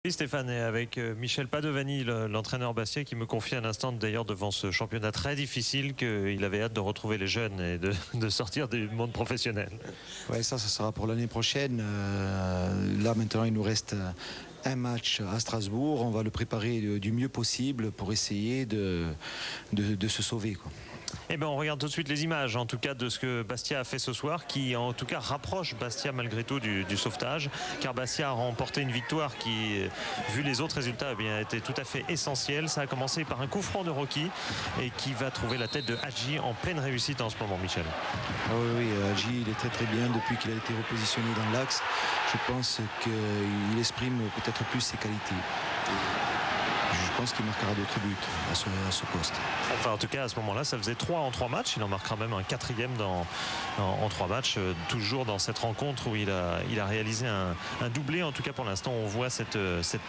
Oui, Stéphane, et avec Michel Padovani, l'entraîneur Bastia, qui me confie à l'instant d'ailleurs devant ce championnat très difficile qu'il avait hâte de retrouver les jeunes et de sortir du monde professionnel. Ouais, ça sera pour l'année prochaine. Là maintenant il nous reste un match à Strasbourg. On va le préparer du mieux possible pour essayer de se sauver, quoi. Eh bien, on regarde tout de suite les images, en tout cas, de ce que Bastia a fait ce soir, qui, en tout cas, rapproche Bastia malgré tout du sauvetage, car Bastia a remporté une victoire qui, vu les autres résultats, eh bien, était tout à fait essentielle. Ça a commencé par un coup franc de Rocky et qui va trouver la tête de Hadji en pleine réussite en ce moment, Michel. Ah oui, Hadji, il est très très bien depuis qu'il a été repositionné dans l'axe. Je pense qu'il exprime peut-être plus ses qualités. Je pense qu'il marquera d'autres buts à ce poste. Enfin, en tout cas, à ce moment-là, ça faisait 3 en 3 matchs. Il en marquera même un 4e en 3 matchs. Toujours dans cette rencontre où il a réalisé un doublé. En tout cas, pour l'instant, on voit cette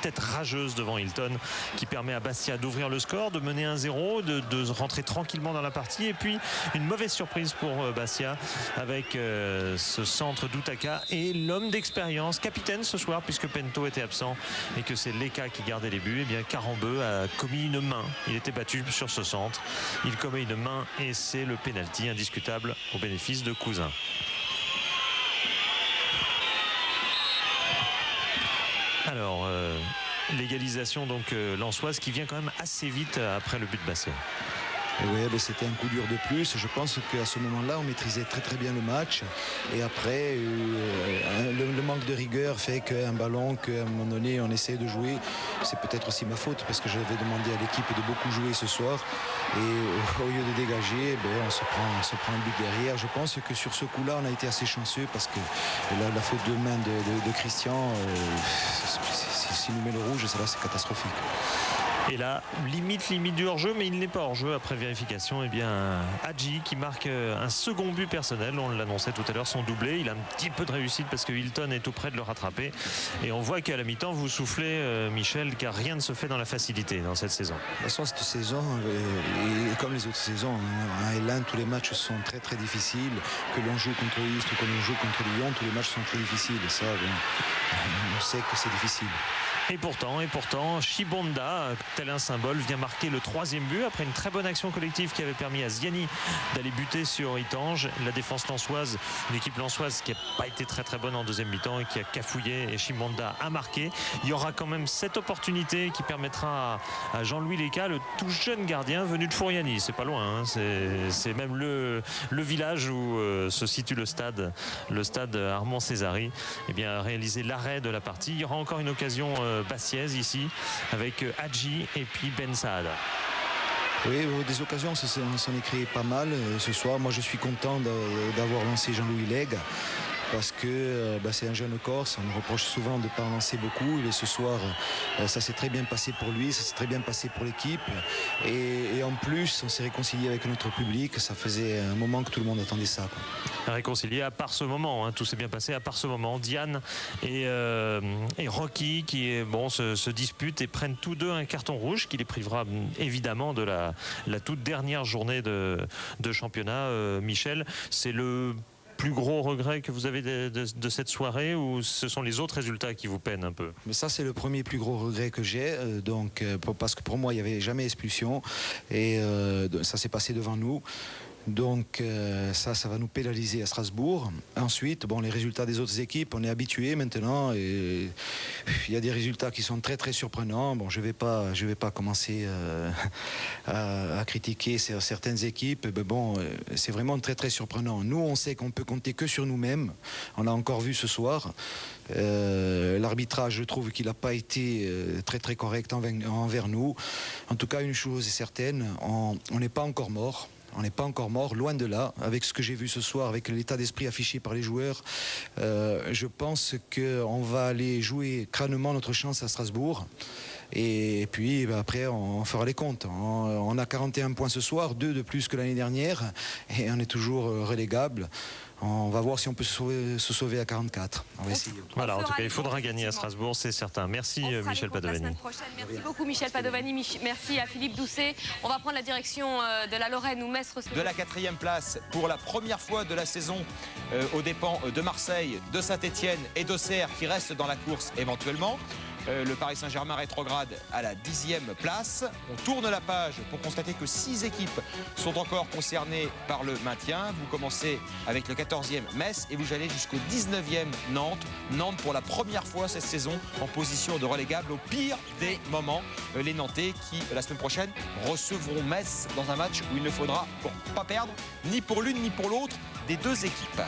tête rageuse devant Hilton qui permet à Bastia d'ouvrir le score, de mener 1-0, de rentrer tranquillement dans la partie. Et puis, une mauvaise surprise pour Bastia avec ce centre d'Outaka et l'homme d'expérience, capitaine ce soir, puisque Pento était absent et que c'est Leka qui gardait les buts. Eh bien, Carambeu a commis une main. Il était battu sur ce centre. Il commet une main et c'est le pénalty indiscutable au bénéfice de Cousin. Alors, l'égalisation donc lensoise qui vient quand même assez vite après le but de Basset. Oui, c'était un coup dur de plus. Je pense qu'à ce moment-là, on maîtrisait très très bien le match. Et après, le manque de rigueur fait qu'un ballon qu'à un moment donné, on essaie de jouer. C'est peut-être aussi ma faute parce que j'avais demandé à l'équipe de beaucoup jouer ce soir. Et au lieu de dégager, on se prend un but derrière. Je pense que sur ce coup-là, on a été assez chanceux parce que la faute de main de Christian, s'il nous met le rouge, c'est catastrophique. Et là, limite du hors-jeu, mais il n'est pas hors-jeu après vérification. Eh bien, Hadji qui marque un second but personnel. On l'annonçait tout à l'heure, son doublé. Il a un petit peu de réussite parce que Hilton est tout près de le rattraper. Et on voit qu'à la mi-temps, vous soufflez, Michel, car rien ne se fait dans la facilité dans cette saison. De toute façon, cette saison, et comme les autres saisons, en L1, tous les matchs sont très très difficiles. Que l'on joue contre Istres ou que l'on joue contre Lyon, tous les matchs sont très difficiles. Et ça, on sait que c'est difficile. Et pourtant, Chibonda, tel un symbole, vient marquer le 3e but après une très bonne action collective qui avait permis à Ziani d'aller buter sur Itange. La défense lensoise, une équipe lensoise qui n'a pas été très très bonne en deuxième mi-temps et qui a cafouillé, et Chibonda a marqué. Il y aura quand même cette opportunité qui permettra à Jean-Louis Leka, le tout jeune gardien venu de Fouriani. C'est pas loin, hein. C'est même le village où se situe le stade Armand Césari. Eh bien, réaliser l'arrêt de la partie. Il y aura encore une occasion bassiaise ici avec Hadji et puis Ben Saada. Oui, des occasions, on s'en est créé pas mal ce soir. Moi, je suis content d'avoir lancé Jean-Louis Lègue parce que c'est un jeune Corse. On me reproche souvent de ne pas en lancer beaucoup. Et ce soir, ça s'est très bien passé pour lui, ça s'est très bien passé pour l'équipe. Et en plus, on s'est réconcilié avec notre public. Ça faisait un moment que tout le monde attendait ça, quoi. Réconcilié à part ce moment, hein. Tout s'est bien passé à part ce moment. Diane et Rocky qui se disputent et prennent tous deux un carton rouge qui les privera évidemment de la toute dernière journée de championnat. Michel, c'est le plus gros regret que vous avez de cette soirée ou ce sont les autres résultats qui vous peinent un peu? Mais ça, c'est le premier plus gros regret que j'ai, parce que pour moi il n'y avait jamais expulsion et ça s'est passé devant nous. Donc ça va nous pénaliser à Strasbourg. Ensuite, les résultats des autres équipes, on est habitué maintenant et il y a des résultats qui sont très très surprenants. Je vais pas commencer à critiquer certaines équipes. C'est vraiment très très surprenant. Nous, on sait qu'on peut compter que sur nous-mêmes. On l'a encore vu ce soir. L'arbitrage, je trouve qu'il n'a pas été très très correct envers nous. En tout cas, une chose est certaine, on n'est pas encore mort. On n'est pas encore mort, loin de là. Avec ce que j'ai vu ce soir, avec l'état d'esprit affiché par les joueurs, je pense qu'on va aller jouer crânement notre chance à Strasbourg. Et puis après, on fera les comptes. On a 41 points ce soir, 2 de plus que l'année dernière, et on est toujours relégable. On va voir si on peut se sauver à 44. On va essayer. Voilà, en tout cas, il faudra gagner à Strasbourg, c'est certain. Merci Michel Padovani. Merci beaucoup Michel Padovani. Merci à Philippe Doucet. On va prendre la direction de la Lorraine où Metz reçoit. De la 4e place pour la première fois de la saison aux dépens de Marseille, de Saint-Etienne et d'Auxerre qui restent dans la course éventuellement. Le Paris Saint-Germain rétrograde à la 10e place. On tourne la page pour constater que 6 équipes sont encore concernées par le maintien. Vous commencez avec le 14e Metz et vous allez jusqu'au 19e Nantes. Nantes pour la première fois cette saison en position de relégable au pire des moments. Les Nantais qui la semaine prochaine recevront Metz dans un match où il ne faudra pas perdre ni pour l'une ni pour l'autre des deux équipes.